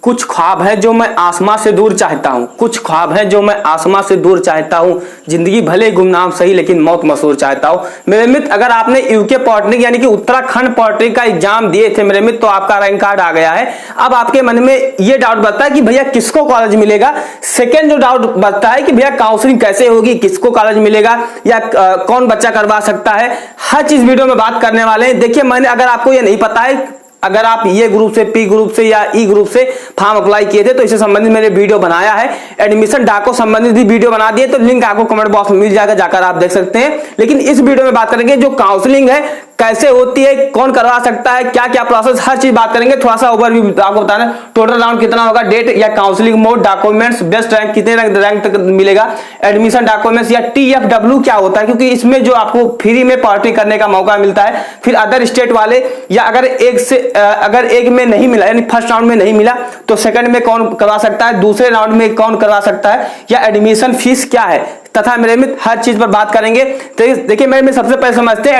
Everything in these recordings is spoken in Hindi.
कुछ ख्वाब है जो मैं आसमां से दूर चाहता हूँ, कुछ ख्वाब है जो मैं आसमां से दूर चाहता हूँ, जिंदगी भले गुमनाम सही लेकिन मौत मशहूर चाहता हूँ। मेरे मित्र, अगर आपने यूके पॉलिटेक्निक यानी कि उत्तराखंड पॉलिटेक्निक का एग्जाम दिए थे मेरे मित्र, तो आपका रैंक कार्ड आ गया है। अब आपके मन में ये डाउट बचता है कि भैया किसको कॉलेज मिलेगा। सेकेंड जो डाउट बचता है कि भैया काउंसलिंग कैसे होगी, किसको कॉलेज मिलेगा या कौन बच्चा करवा सकता है, हर चीज वीडियो में बात करने वाले हैं। देखिए, मैंने अगर आपको ये नहीं पता है, अगर आप ये ग्रुप से, पी ग्रुप से या ई ग्रुप से फॉर्म अप्लाई किए थे तो इससे संबंधित मैंने वीडियो बनाया है। एडमिशन डाको संबंधित भी वीडियो बना दिए, तो लिंक आपको कमेंट बॉक्स में मिल जाएगा, जाकर आप देख सकते हैं। लेकिन इस वीडियो में बात करेंगे जो काउंसलिंग है कैसे होती है, कौन करवा सकता है, क्या क्या प्रोसेस, हर चीज बात करेंगे। थोड़ा सा ओवरव्यू आपको बताना, टोटल राउंड कितना होगा, डेट या counselling mode, documents, best rank कितने रैंक तक मिलेगा, एडमिशन डॉक्यूमेंट्स या TFW क्या होता है, क्योंकि इसमें जो आपको फ्री में पार्टी करने का मौका मिलता है। फिर अदर स्टेट वाले, या अगर एक में नहीं मिला यानी फर्स्ट राउंड में नहीं मिला तो सेकंड में कौन करवा सकता है, दूसरे राउंड में कौन करवा सकता है, या एडमिशन फीस क्या है, तथा मेरे मित्र हर चीज पर बात करेंगे। तो देखिए मेरे मित्र, सबसे पहले समझते हैं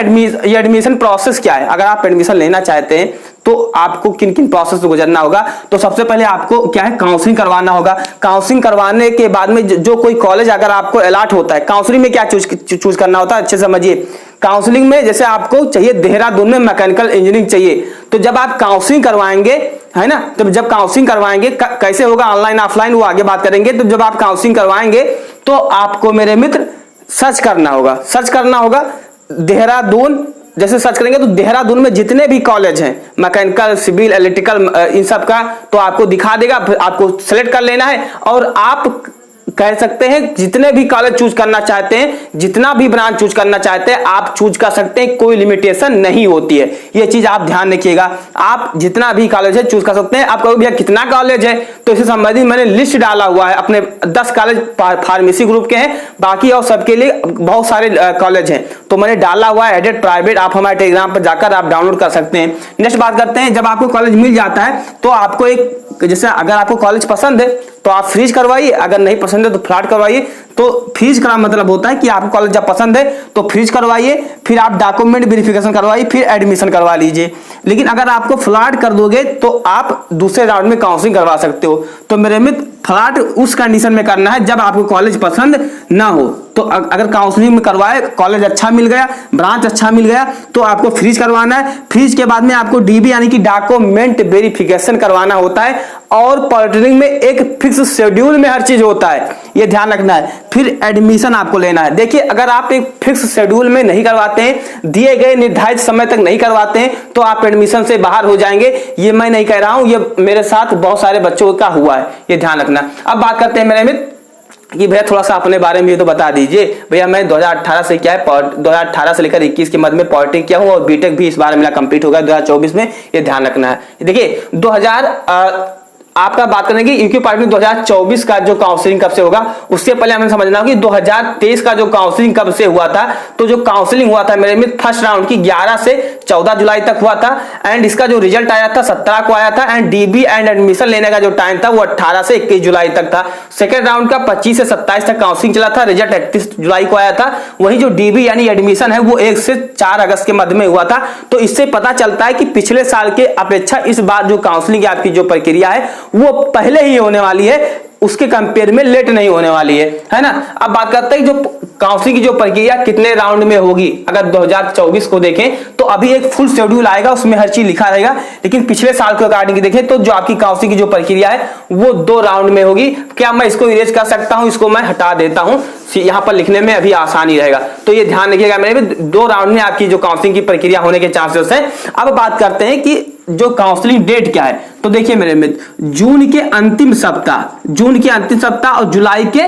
एडमिशन प्रोसेस क्या है। अगर आप एडमिशन लेना चाहते हैं तो आपको किन किन प्रोसेस से गुजरना होगा। तो सबसे पहले आपको क्या है, काउंसलिंग करवाना होगा। काउंसलिंग करवाने के बाद में जो कोई कॉलेज अगर आपको अलॉट होता है, काउंसलिंग में क्या चूज करना होता है, अच्छे से समझिए। काउंसलिंग में जैसे आपको चाहिए देहरादून में मैकेनिकल इंजीनियरिंग चाहिए, तो जब आप काउंसलिंग करवाएंगे, है ना, तो जब काउंसलिंग करवाएंगे कैसे होगा, ऑनलाइन ऑफलाइन, वो आगे बात करेंगे। तो जब आप काउंसलिंग करवाएंगे तो आपको मेरे मित्र सर्च करना होगा देहरादून। जैसे सर्च करेंगे तो देहरादून में जितने भी कॉलेज हैं, मैकेनिकल, सिविल, इलेक्ट्रिकल, इन सब का तो आपको दिखा देगा। फिर आपको सिलेक्ट कर लेना है और आप कह सकते हैं जितने भी कॉलेज चूज करना चाहते हैं, जितना भी ब्रांच चूज करना चाहते हैं आप चूज कर सकते हैं, कोई लिमिटेशन नहीं होती है। ये चीज आप ध्यान रखिएगा, आप जितना भी कॉलेज है चूज कर सकते हैं। आप कहोगे भैया कितना कॉलेज है, तो इससे संबंधित मैंने लिस्ट डाला हुआ है। अपने 10 कॉलेज फार्मेसी ग्रुप के हैं, बाकी और सबके लिए बहुत सारे कॉलेज हैं, तो मैंने डाला हुआ है एडेड प्राइवेट। आप हमारे टेलीग्राम पर जाकर आप डाउनलोड कर सकते हैं। नेक्स्ट बात करते हैं, जब आपको कॉलेज मिल जाता है तो आपको एक, जैसे अगर आपको कॉलेज पसंद है तो आप फ्रीज करवाइए, अगर नहीं पसंद है तो फ्लैट करवाइए। तो फ्रीज का मतलब होता है कि आपको कॉलेज जब पसंद है तो फ्रीज करवाइए, फिर आप डॉक्यूमेंट वेरिफिकेशन करवाइए, फिर एडमिशन करवा लीजिए। लेकिन अगर आपको फ्लैट कर दोगे तो आप दूसरे राउंड में काउंसलिंग करवा सकते हो। तो मेरे मित्र, फ्लैट उस कंडीशन में करना है जब आपको कॉलेज पसंद ना हो। तो अगर काउंसलिंग में करवाए, कॉलेज अच्छा मिल गया, ब्रांच अच्छा मिल गया, तो आपको फ्रीज करवाना है। फ्रीज के बाद में आपको DB यानी कि डॉक्यूमेंट वेरिफिकेशन करवाना होता है। और पॉलिटेक्निक में एक फिक्स शेड्यूल में हर चीज होता है, ये ध्यान रखना है। फिर एडमिशन आपको लेना है। देखिए, अगर आप एक फिक्स शेड्यूल में नहीं करवाते हैं, दिए गए निर्धारित समय तक नहीं करवाते हैं, तो आप एडमिशन से बाहर हो जाएंगे। ये मैं नहीं कह रहा हूं, ये मेरे साथ बहुत सारे बच्चों का हुआ है, ये ध्यान रखना। अब बात करते हैं मेरे मित्र कि भैया थोड़ा सा अपने बारे में ये तो बता दीजिए। भैया मैं 2018 से क्या है, 2018 से लेकर 21 के मध्य में पॉलिटेक्निक किया हूँ और बीटेक भी इस बार मेरा कंप्लीट हो गया 2024 में, ये ध्यान रखना है। देखिए आपका बात करेंगे यूके पॉलिटेक्निक 2024 का जो काउंसलिंग कब से होगा, उससे पहले हमें समझना होगा कि 2023 का जो काउंसलिंग कब से हुआ था। तो जो काउंसलिंग हुआ था मेरे मित्र, फर्स्ट राउंड की 11 से 14 जुलाई तक हुआ था, एंड इसका जो रिजल्ट आया था 17 को आया था, एंड DB एंड एडमिशन लेने का जो टाइम था वो 18 से 21 जुलाई तक था। सेकेंड राउंड का 25 से 27 तक काउंसलिंग चला था, रिजल्ट 31 जुलाई को आया था। वही जो DB यानी एडमिशन है वो 1 से 4 अगस्त के मध्य में हुआ था। तो इससे पता चलता है कि पिछले साल के अपेक्षा इस बार जो काउंसलिंग आपकी जो प्रक्रिया है वो पहले ही होने वाली है, उसके कंपेयर में लेट नहीं होने वाली है ना। अब बात करते हैं जो काउंसलिंग की जो प्रक्रिया कितने राउंड में होगी। अगर 2024 को देखें तो अभी एक फुल शेड्यूल आएगा, उसमें हर चीज लिखा रहेगा। लेकिन पिछले साल के अकॉर्डिंग देखें तो जो आपकी काउंसलिंग की जो प्रक्रिया है वो 2 राउंड में होगी। क्या मैं इसको इरेज कर सकता हूं, इसको मैं हटा देता हूं, यहां पर लिखने में अभी आसानी रहेगा। तो ये ध्यान रखिएगा मेरे भी, 2 राउंड में आपकी जो काउंसलिंग की प्रक्रिया होने के चांसेस है। अब बात करते हैं कि जो काउंसलिंग डेट क्या है। तो देखिए मेरे मित्र, जून के अंतिम सप्ताह और जुलाई के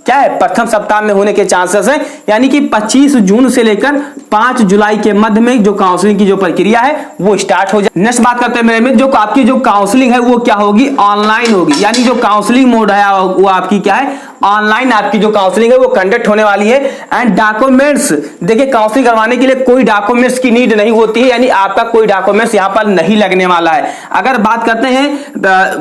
क्या है, प्रथम सप्ताह में होने के चांसेस हैं। यानी कि 25 जून से लेकर 5 जुलाई के मध्य में जो काउंसलिंग की जो प्रक्रिया है वो स्टार्ट हो जाए। नेक्स्ट बात करते हैं मेरे में, जो आपकी जो काउंसलिंग है वो क्या होगी, ऑनलाइन होगी। यानी जो काउंसलिंग मोड है वो आपकी क्या है, ऑनलाइन आपकी जो काउंसलिंग है वो कंडक्ट होने वाली है। एंड डॉक्यूमेंट्स, देखिए काउंसलिंग करवाने के लिए कोई डॉक्यूमेंट्स की नीड नहीं होती है, यानी आपका कोई डॉक्यूमेंट्स यहाँ पर नहीं लगने वाला है। अगर बात करते हैं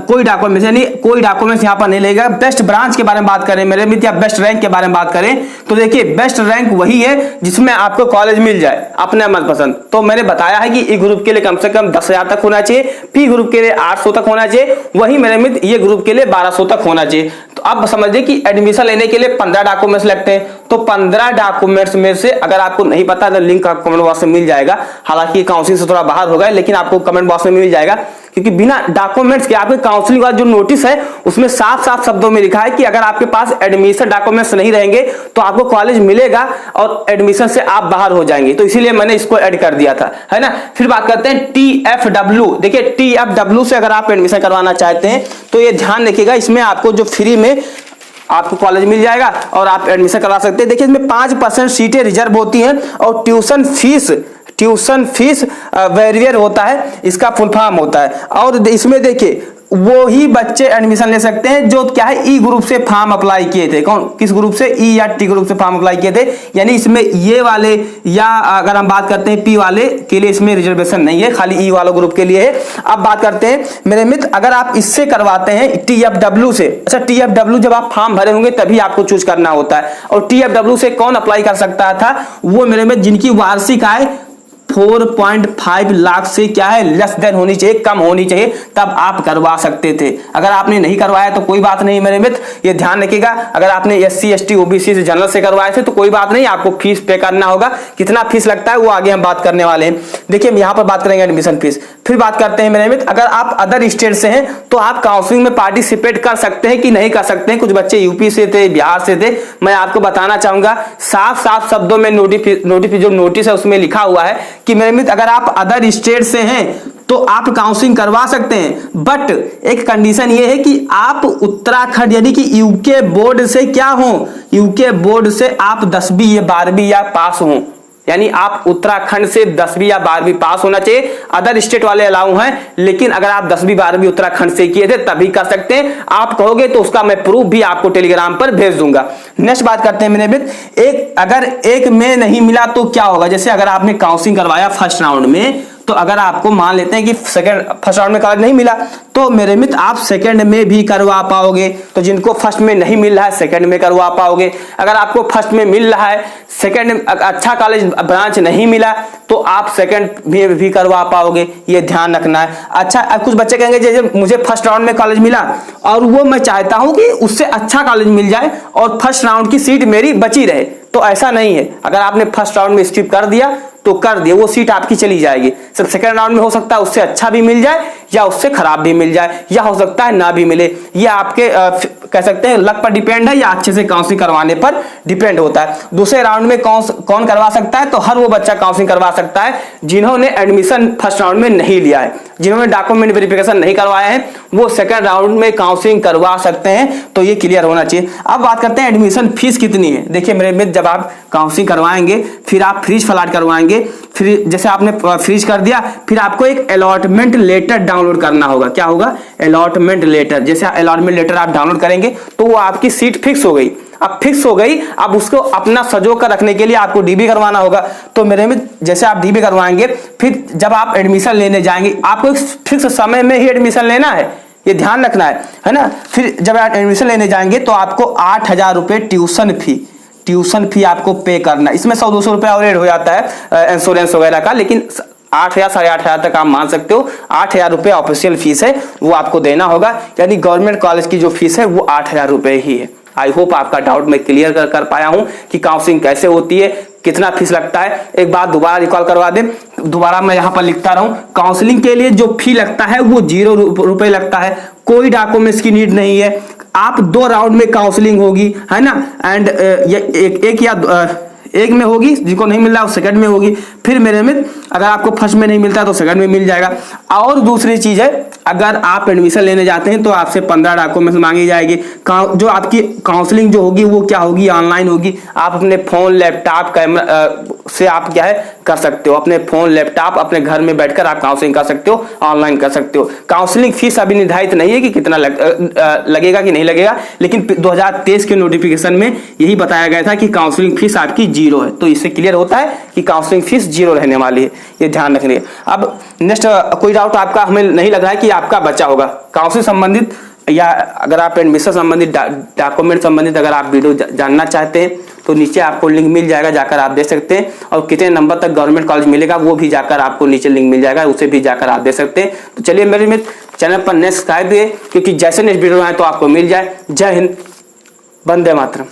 कोई डॉक्यूमेंट्स, यानी कोई डॉक्यूमेंट्स यहाँ पर नहीं लगेगा। बेस्ट ब्रांच के बारे में बात करें मेरे मित्र, या बेस्ट रैंक के बारे में बात करें तो देखिए बेस्ट रैंक वही है जिसमें आपको कॉलेज मिल जाए अपने मनपसंद। तो मैंने बताया है कि ई ग्रुप के लिए कम से कम 10,000 तक होना चाहिए, पी ग्रुप के लिए 800 तक होना चाहिए, वही मेरे मित्र ये ग्रुप के लिए 1200 तक होना चाहिए। तो अब समझिए कि एडमिशन लेने के लिए 15 डॉक्यूमेंट्स लगते हैं। तो 15 डॉक्यूमेंट्स में से अगर आपको नहीं पता तो लिंक कमेंट बॉक्स में मिल जाएगा। हालांकि काउंसलिंग से थोड़ा बाहर होगा, लेकिन आपको कमेंट बॉक्स में मिल जाएगा, क्योंकि बिना डॉक्यूमेंट्स के आपके काउंसलिंग का जो नोटिस है उसमें साफ साफ शब्दों में लिखा है कि अगर आपके पास एडमिशन डॉक्यूमेंट्स नहीं रहेंगे तो आपको कॉलेज मिलेगा और एडमिशन से आप बाहर हो जाएंगे। तो इसीलिए मैंने इसको ऐड कर दिया था, है ना। फिर बात करते हैं TFW। देखिए TFW से अगर आप एडमिशन करवाना चाहते हैं तो ये ध्यान रखिएगा, इसमें आपको जो फ्री में आपको कॉलेज मिल जाएगा और आप एडमिशन करवा सकते हैं। देखिए इसमें 5% सीटें रिजर्व होती हैं और ट्यूशन फीस वेरियर होता है, इसका फुल फॉर्म होता है। और इसमें देखिए वो ही बच्चे एडमिशन ले सकते हैं जो क्या है ई ग्रुप से फॉर्म अप्लाई किए थे। कौन किस ग्रुप से? ई या टी ग्रुप से फॉर्म अप्लाई किए थे। यानी इसमें ये वाले या अगर हम बात करते हैं पी वाले के लिए इसमें रिजर्वेशन नहीं है, खाली ई वाले ग्रुप के लिए है। अब बात करते हैं मेरे मित्र, अगर आप इससे करवाते हैं TFW से, अच्छा TFW जब आप फॉर्म भरे होंगे तभी आपको चूज करना होता है। और TFW से कौन अप्लाई कर सकता था? वो मेरे मित्र जिनकी वार्षिक आय 4.5 लाख से क्या है लेस देन होनी चाहिए, कम होनी चाहिए, तब आप करवा सकते थे। अगर आपने नहीं करवाया तो कोई बात नहीं मेरे मित्र, ये ध्यान रखिएगा। अगर आपने SC ST OBC से जनरल से करवाए थे तो कोई बात नहीं, आपको फीस पे करना होगा। कितना फीस लगता है वो आगे हम बात करने वाले हैं। देखिए हम यहाँ पर बात करेंगे एडमिशन फीस। फिर बात करते हैं मेरे मित्र, अगर आप अदर स्टेट से हैं तो आप काउंसलिंग में पार्टिसिपेट कर सकते हैं कि नहीं कर सकते हैं। कुछ बच्चे यूपी से थे, बिहार से थे। मैं आपको बताना चाहूंगा साफ साफ शब्दों में जो नोटिस है उसमें लिखा हुआ है कि मेरे मित्र अगर आप अदर स्टेट से हैं तो आप काउंसलिंग करवा सकते हैं, बट एक कंडीशन ये है कि आप उत्तराखंड यानी कि यूके बोर्ड से क्या हो, यूके बोर्ड से आप 10वीं या 12वीं या पास हो। यानी आप उत्तराखंड से 10वीं या 12वीं पास होना चाहिए। अदर स्टेट वाले अलाउ हैं, लेकिन अगर आप 10वीं 12वीं उत्तराखंड से किए थे तभी कर सकते हैं। आप कहोगे तो उसका मैं प्रूफ भी आपको टेलीग्राम पर भेज दूंगा। नेक्स्ट बात करते हैं मेरे मित्र, अगर एक में नहीं मिला तो क्या होगा? जैसे अगर आपने काउंसलिंग करवाया फर्स्ट राउंड में, तो अगर आपको मान लेते हैं कि फर्स्ट राउंड में कॉलेज नहीं मिला तो मेरे मित्र आप सेकंड में भी करवा पाओगे। तो जिनको फर्स्ट में नहीं मिल रहा है सेकंड में करवा पाओगे। अगर आपको फर्स्ट में मिल रहा है, सेकंड में अच्छा कॉलेज ब्रांच नहीं मिला तो आप सेकंड में भी करवा पाओगे, ये ध्यान रखना है। अच्छा अब कुछ बच्चे कहेंगे जैसे मुझे फर्स्ट राउंड में कॉलेज मिला और वो मैं चाहता हूं कि उससे अच्छा कॉलेज मिल जाए और फर्स्ट राउंड की सीट मेरी बची रहे, तो ऐसा नहीं है। अगर आपने फर्स्ट राउंड में स्किप कर दिया तो कर दिए, वो सीट आपकी चली जाएगी। सिर्फ सेकंड राउंड में हो सकता है उससे अच्छा भी मिल जाए या उससे खराब भी मिल जाए, या हो सकता है ना भी मिले। ये आपके कह सकते हैं लक पर डिपेंड है या अच्छे से काउंसलिंग करवाने पर डिपेंड होता है। दूसरे राउंड में कौन करवा सकता है? तो हर वो बच्चा काउंसलिंग करवा सकता है जिन्होंने एडमिशन फर्स्ट राउंड में नहीं लिया है, जिन्होंने डॉक्यूमेंट वेरिफिकेशन नहीं करवाया है, वो सेकंड राउंड में काउंसलिंग करवा सकते हैं। तो ये क्लियर होना चाहिए। अब बात करते हैं एडमिशन फीस कितनी है। देखिए मेरे मित्र, जब आप काउंसलिंग करवाएंगे फिर आप फ्रीज फ्लैट करवाएंगे, फिर जैसे आपने फ्रीज कर दिया फिर आपको एक अलॉटमेंट लेटर डाउनलोड करना होगा। क्या होगा? Allotment letter. जैसे अलॉटमेंट लेटर आप डाउनलोड करेंगे तो वो आपकी सीट फिक्स हो गई। अब फिक्स हो गई, अब उसको अपना सजो कर रखने के लिए आपको DB करवाना होगा। तो मेरे में जैसे आप DB करवाएंगे फिर जब आप एडमिशन लेने जाएंगे आपको एक फिक्स समय में ही एडमिशन लेना है, ये ध्यान रखना है ना। फिर जब आप एडमिशन लेने जाएंगे तो आपको 8,000 रुपए ट्यूशन फी आपको पे करना। इसमें 100-200 रुपया और ऐड हो जाता है इंश्योरेंस वगैरह का, लेकिन 8,000 8,500 तक आप मान सकते हो। 8,000 रुपये ऑफिशियल फीस है, वो आपको देना होगा। यानी गवर्नमेंट कॉलेज की जो फीस है वो 8,000 रुपये ही है। आई होप आपका डाउट मैं क्लियर कर पाया हूं कि काउंसलिंग कैसे होती है, कितना फीस लगता है। एक बात दोबारा रिकॉल करवा दें, दोबारा मैं यहाँ पर लिखता रहूं। काउंसलिंग के लिए जो फी लगता है वो 0 रुपए लगता है। कोई डॉक्यूमेंट्स की नीड नहीं है। आप 2 राउंड में काउंसलिंग होगी, है ना। एंड एक में होगी, जिनको नहीं मिल रहा है सेकंड में होगी। फिर मेरे मित्र अगर आपको फर्स्ट में नहीं मिलता है तो सेकंड में मिल जाएगा। और दूसरी चीज है, अगर आप एडमिशन लेने जाते हैं तो आपसे 15 डॉक्यूमेंट्स मांगी जाएगी। जो आपकी काउंसलिंग जो होगी वो क्या होगी, ऑनलाइन होगी। आप अपने फोन लैपटॉप कैमरा से आप क्या है कर सकते हो, अपने फोन लैपटॉप अपने घर में बैठकर आप काउंसलिंग कर सकते हो, ऑनलाइन कर सकते हो। काउंसलिंग फीस अभी निर्धारित नहीं है कि कितना लगेगा कि नहीं लगेगा, लेकिन 2023 के नोटिफिकेशन में यही बताया गया था कि काउंसलिंग फीस आपकी 0 है। तो इससे क्लियर होता है कि काउंसलिंग फीस 0 रहने वाली है, ये ध्यान रखिए। अब नेक्स्ट कोई डाउट आपका हमें नहीं लग रहा है कि आपका बचा होगा काउंसलिंग संबंधित, या अगर आप एडमिशन संबंधित डॉक्यूमेंट संबंधित अगर आप वीडियो जानना चाहते हैं तो नीचे आपको लिंक मिल जाएगा, जाकर आप देख सकते हैं। और कितने नंबर तक गवर्नमेंट कॉलेज मिलेगा वो भी जाकर आपको नीचे लिंक मिल जाएगा, उसे भी जाकर आप देख सकते हैं। तो चलिए मेरे मित्र चैनल पर नेक्स्ट सब्सक्राइब करिए, क्योंकि जैसे नेक्स्ट वीडियो आए तो आपको मिल जाए। जय हिंद, वंदे मातरम।